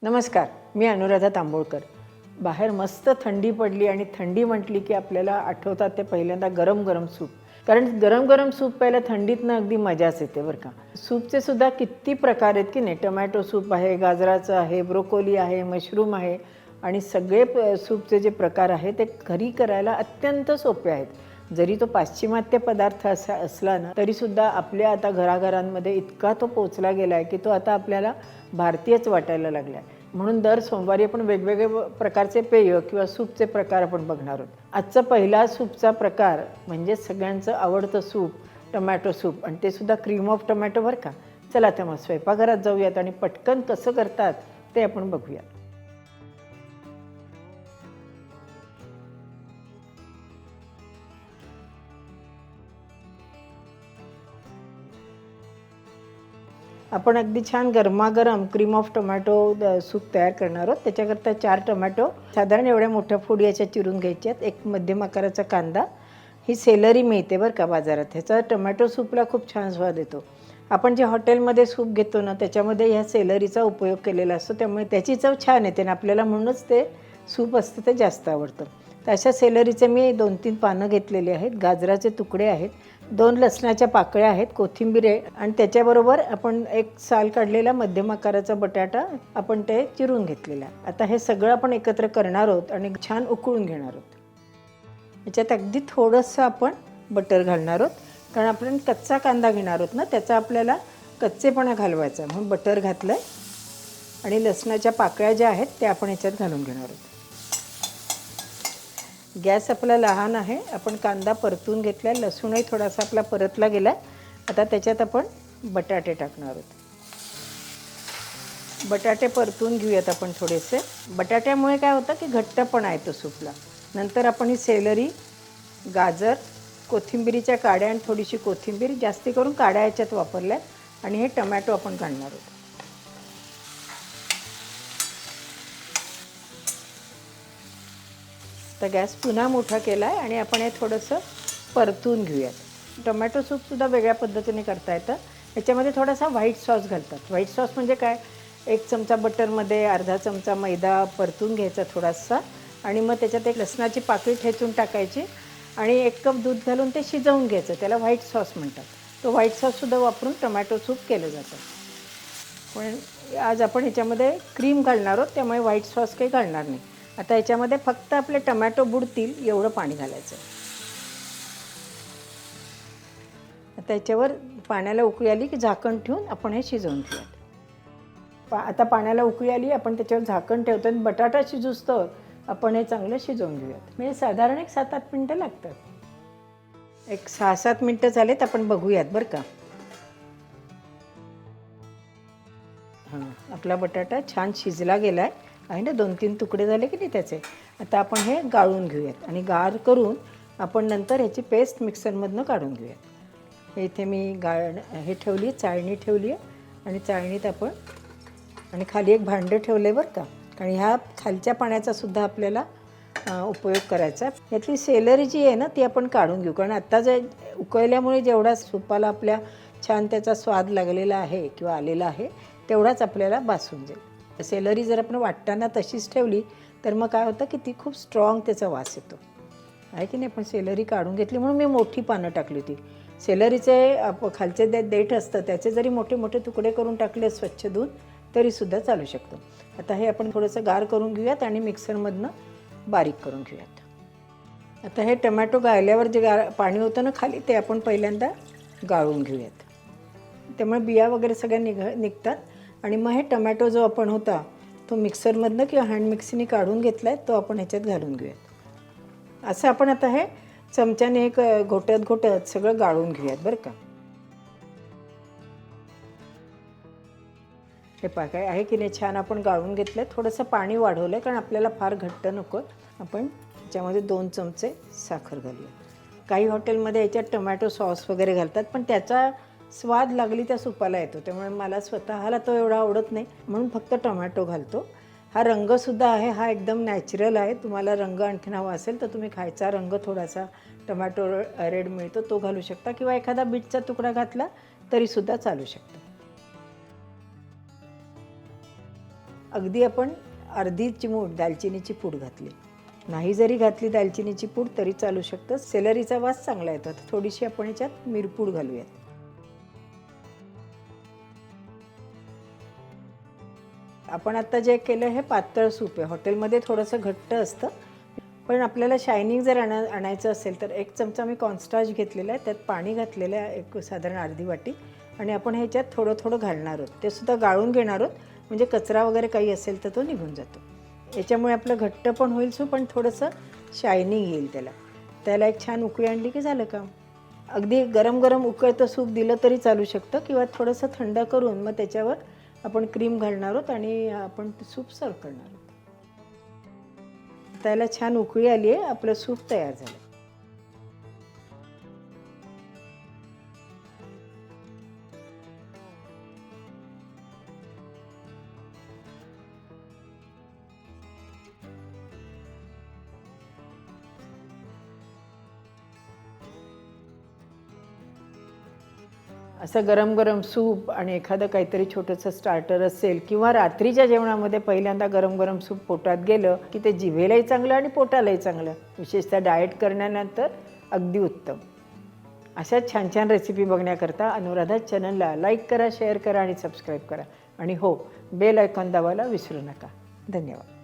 नमस्कार, मी अनुराधा तांबोळकर. बाहेर मस्त थंडी पडली आणि थंडी म्हटली की आपल्याला आठवतात ते पहिल्यांदा गरम गरम सूप. कारण गरम गरम सूप प्यायला थंडीतनं अगदी मजाच येते बरं का. सूपचे सुद्धा किती प्रकार आहेत की नाही. टोमॅटो सूप आहे, गाजराचं आहे, ब्रोकोली आहे, मशरूम आहे आणि सगळे सूपचे जे प्रकार आहेत ते घरी करायला अत्यंत सोपे आहेत. जरी तो पाश्चिमात्य पदार्थ असला ना तरीसुद्धा आपल्या आता घराघरांमध्ये इतका तो पोचला गेला आहे की तो आता आपल्याला भारतीयच वाटायला लागला आहे. म्हणून दर सोमवारी आपण वेगवेगळे प्रकारचे पेय किंवा सूपचे प्रकार आपण बघणार आहोत. आजचा पहिला सूपचा प्रकार म्हणजे सगळ्यांचं आवडतं सूप, टोमॅटो सूप, आणि ते सुद्धा क्रीम ऑफ टोमॅटो बरं का. चला तर मग स्वयंपाकघरात जाऊयात आणि पटकन कसं करतात ते आपण बघूया. आपण अगदी छान गरमागरम क्रीम ऑफ टोमॅटो सूप तयार करणार आहोत. त्याच्याकरता 4 टोमॅटो साधारण एवढ्या मोठ्या फोडी याच्या चिरून घ्यायच्या आहेत. एक मध्यम आकाराचा कांदा, ही सेलरी मिळते बरं का बाजारात. ह्याचा टोमॅटो सूपला खूप छान स्वाद येतो. आपण जे हॉटेलमध्ये सूप घेतो ना त्याच्यामध्ये ह्या सेलरीचा उपयोग केलेला असतो, त्यामुळे त्याची चव छान येते आणि आपल्याला म्हणूनच ते सूप असतं ते जास्त आवडतं. तर अशा सेलरीचे मी 2-3 पानं घेतलेली आहेत. गाजराचे तुकडे आहेत, 2 लसणाच्या पाकळ्या आहेत, कोथिंबीर आहे आणि त्याच्याबरोबर आपण एक साल काढलेला मध्यम आकाराचा बटाटा आपण ते चिरून घेतलेला. आता हे सगळं आपण एकत्र करणार आहोत आणि छान उकळून घेणार आहोत. याच्यात अगदी थोडंसं आपण बटर घालणार आहोत, कारण आपण कच्चा कांदा घेणार आहोत ना, त्याचा आपल्याला कच्चेपणा घालवायचा. म्हणून बटर घातलं आहे आणि लसणाच्या पाकळ्या ज्या आहेत त्या आपण याच्यात घालून घेणार आहोत. गॅस आपला लहान आहे. आपण कांदा परतून घेतला आहे, लसूणही थोडासा आपला परतला गेला आहे. आता त्याच्यात आपण बटाटे टाकणार आहोत. बटाटे परतून घेऊयात आपण थोडेसे. बटाट्यामुळे काय होतं की घट्टपणा येतो सूपला. नंतर आपण ही सेलरी, गाजर, कोथिंबिरीच्या काड्या आणि थोडीशी कोथिंबीर, जास्ती करून काड्या याच्यात वापरल्या, आणि हे टोमॅटो आपण घालणार आहोत. तर गॅस पुन्हा मोठा केला आहे आणि आपण हे थोडंसं परतून घेऊयात. टोमॅटो सूपसुद्धा वेगळ्या पद्धतीने करता येतं. याच्यामध्ये थोडासा व्हाईट सॉस घालतात. व्हाईट सॉस म्हणजे काय, 1 चमचा बटरमध्ये अर्धा चमचा मैदा परतून घ्यायचा थोडासा, आणि मग त्याच्यात एक लसणाची पाकळी ठेचून टाकायची आणि 1 कप दूध घालून ते शिजवून घ्यायचं. त्याला व्हाईट सॉस म्हणतात. तो व्हाईट सॉससुद्धा वापरून टोमॅटो सूप केलं जातं. पण आज आपण ह्याच्यामध्ये क्रीम घालणार आहोत, त्यामुळे व्हाईट सॉस काही घालणार नाही. आता याच्यामध्ये फक्त आपले टोमॅटो बुडतील एवढं पाणी घालायचं. आता याच्यावर पाण्याला उकळी आली की झाकण ठेवून आपण हे शिजवून घेऊयात. आता पाण्याला उकळी आली, आपण त्याच्यावर झाकण ठेवतो आणि बटाटा शिजूस्तोवर आपण हे चांगलं शिजवून घेऊयात. म्हणजे साधारण एक 7-8 मिनटं लागतात. एक 6-7 मिनटं झालेत, आपण बघूयात बरं का. हां, आपला बटाटा छान शिजला गेला आहे ना. 2-3 तुकडे झाले की नाही त्याचे. आता आपण हे गाळून घेऊयात आणि गार करून आपण नंतर ह्याची पेस्ट मिक्सरमधनं काढून घेऊयात. हे इथे मी हे ठेवली, चाळणी ठेवली आहे आणि चाळणीत आपण आणि खाली एक भांडं ठेवलं आहे बरं का, कारण ह्या खालच्या पाण्याचा सुद्धा आपल्याला उपयोग करायचा. यातली सेलरी जी आहे ना ती आपण काढून घेऊ, कारण आत्ता जे उकळल्यामुळे जेवढा सूपाला आपल्या छान त्याचा स्वाद लागलेला आहे किंवा आलेला आहे तेवढाच आपल्याला बासून जाईल. सेलरी जर आपण वाटताना तशीच ठेवली तर मग काय होतं की ती खूप स्ट्रॉंग त्याचा वास येतो आहे की नाही. पण सेलरी काढून घेतली म्हणून मी मोठी पानं टाकली होती. सेलरीचे खालचे देठ असतं त्याचे जरी मोठे मोठे तुकडे करून टाकले स्वच्छ धुवून तरीसुद्धा चालू शकतो. आता हे आपण थोडंसं गार करून घेऊयात आणि मिक्सरमधनं बारीक करून घेऊयात. आता हे टोमॅटो गाळल्यावर जे पाणी होतं ना खाली ते आपण पहिल्यांदा गाळून घेऊयात. त्यामुळे बिया वगैरे सगळ्या निघतात. आणि मग हे टोमॅटो जो आपण होता तो मिक्सरमधनं किंवा हँड मिक्सीने काढून घेतला आहे तो आपण ह्याच्यात घालून घेऊयात. असं आपण आता हे चमच्याने एक घोटत सगळं गाळून घेऊयात बरं का. हे पहा काय आहे की नाही, छान आपण गाळून घेतलं आहे. थोडंसं पाणी वाढवलं आहे कारण आपल्याला फार घट्ट नको. आपण त्याच्यामध्ये 2 चमचे साखर घालूया. काही हॉटेलमध्ये याच्यात टोमॅटो सॉस वगैरे घालतात, पण त्याचा स्वाद लागली त्या सुपाला येतो, त्यामुळे मला स्वतःला तो एवढा आवडत नाही, म्हणून फक्त टोमॅटो घालतो. हा रंगसुद्धा आहे, हा एकदम नॅचरल आहे. तुम्हाला रंग आणखीन हवा असेल तर तुम्ही खायचा रंग थोडासा टोमॅटो रेड मिळतो तो घालू शकता, किंवा एखादा बीटचा तुकडा घातला तरीसुद्धा चालू शकतो. अगदी आपण अर्धी चिमूट दालचिनीची पूड घातली. नाही जरी घातली दालचिनीची पूड तरी चालू शकतं. सेलरीचा वास चांगला येतो. तर थोडीशी आपण याच्यात मिरपूड घालूयात. आपण आता जे केलं हे पातळ सूप आहे. हॉटेलमध्ये थोडंसं घट्ट असतं, पण आपल्याला शायनिंग जर आणायचं असेल तर 1 चमचा मी कॉर्नस्टार्च घेतलेला आहे. त्यात पाणी घातलेलं आहे एक साधारण अर्धी वाटी आणि आपण ह्याच्यात थोडं थोडं घालणार आहोत. ते सुद्धा गाळून घेणार आहोत, म्हणजे कचरा वगैरे काही असेल तर तो निघून जातो. याच्यामुळे आपलं घट्ट पण होईल सूप आणि थोडंसं शायनिंग येईल त्याला. त्याला एक छान उकळी आणली की झालं काम. अगदी गरम गरम उकळतं सूप दिलं तरी चालू शकतं किंवा थोडंसं थंड करून मग त्याच्यावर आपण क्रीम घालणार आहोत आणि आपण सूप सर्व करणार आहोत. त्याला छान उकळी आली आहे. आपलं सूप तयार झालं. असं गरम गरम सूप आणि एखादं काहीतरी छोटंसं स्टार्टर असेल किंवा रात्रीच्या जेवणामध्ये पहिल्यांदा गरम गरम सूप पोटात गेलं की ते जिभेलाही चांगलं आणि पोटालाही चांगलं. विशेषतः डाएट करण्यानंतर अगदी उत्तम. अशाच छान छान रेसिपी बघण्याकरता अनुराधा चॅनलला लाईक करा, शेअर करा आणि सबस्क्राईब करा. आणि हो, बेल आयकॉन दाबायला विसरू नका. धन्यवाद.